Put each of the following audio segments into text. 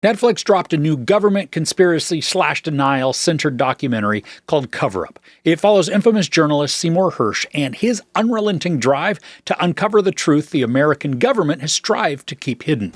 Netflix dropped a new government conspiracy/denial-centered documentary called Cover Up. It follows infamous journalist Seymour Hersh and his unrelenting drive to uncover the truth the American government has strived to keep hidden.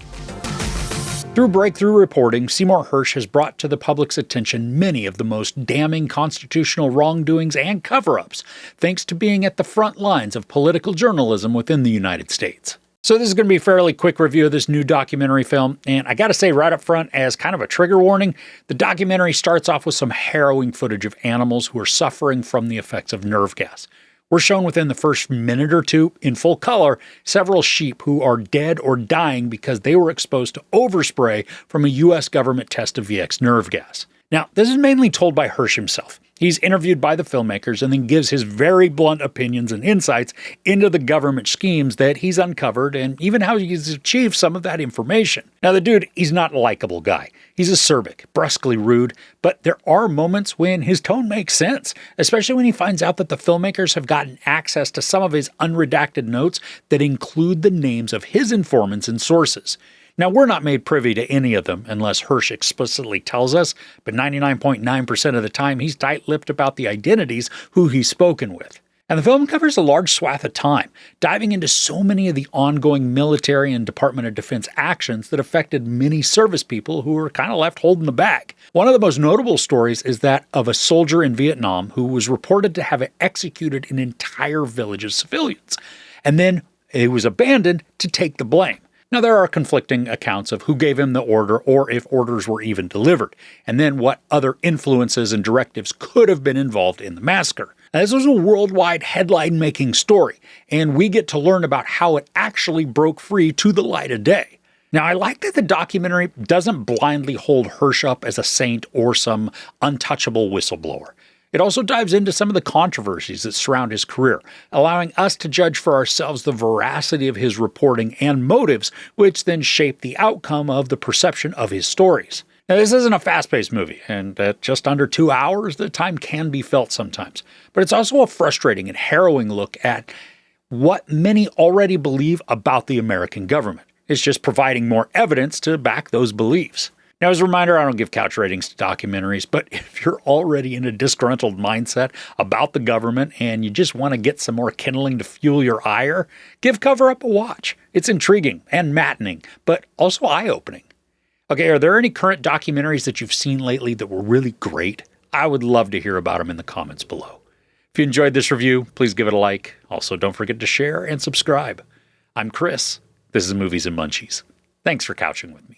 Through breakthrough reporting, Seymour Hersh has brought to the public's attention many of the most damning constitutional wrongdoings and cover-ups, thanks to being at the front lines of political journalism within the United States. So this is going to be a fairly quick review of this new documentary film, and I gotta say right up front, as kind of a trigger warning, the documentary starts off with some harrowing footage of animals who are suffering from the effects of nerve gas. We're shown within the first minute or two, in full color, several sheep who are dead or dying because they were exposed to overspray from a US government test of VX nerve gas. Now, this is mainly told by Hersh himself. He's interviewed by the filmmakers and then gives his very blunt opinions and insights into the government schemes that he's uncovered and even how he's achieved some of that information. Now, the dude, he's not a likable guy. He's acerbic, brusquely rude, but there are moments when his tone makes sense, especially when he finds out that the filmmakers have gotten access to some of his unredacted notes that include the names of his informants and sources. Now, we're not made privy to any of them unless Hersh explicitly tells us, but 99.9% of the time he's tight-lipped about the identities who he's spoken with. And the film covers a large swath of time, diving into so many of the ongoing military and Department of Defense actions that affected many service people who were kind of left holding the bag. One of the most notable stories is that of a soldier in Vietnam who was reported to have executed an entire village of civilians, and then it was abandoned to take the blame. Now, there are conflicting accounts of who gave him the order or if orders were even delivered, and then what other influences and directives could have been involved in the massacre. Now, this was a worldwide headline-making story, and we get to learn about how it actually broke free to the light of day. Now, I like that the documentary doesn't blindly hold Hersh up as a saint or some untouchable whistleblower. It also dives into some of the controversies that surround his career, allowing us to judge for ourselves the veracity of his reporting and motives, which then shape the outcome of the perception of his stories. Now, this isn't a fast-paced movie, and at just under 2 hours, the time can be felt sometimes. But it's also a frustrating and harrowing look at what many already believe about the American government. It's just providing more evidence to back those beliefs. Now, as a reminder, I don't give couch ratings to documentaries, but if you're already in a disgruntled mindset about the government and you just want to get some more kindling to fuel your ire, give Cover Up a watch. It's intriguing and maddening, but also eye-opening. Okay, are there any current documentaries that you've seen lately that were really great? I would love to hear about them in the comments below. If you enjoyed this review, please give it a like. Also, don't forget to share and subscribe. I'm Chris. This is Movies and Munchies. Thanks for couching with me.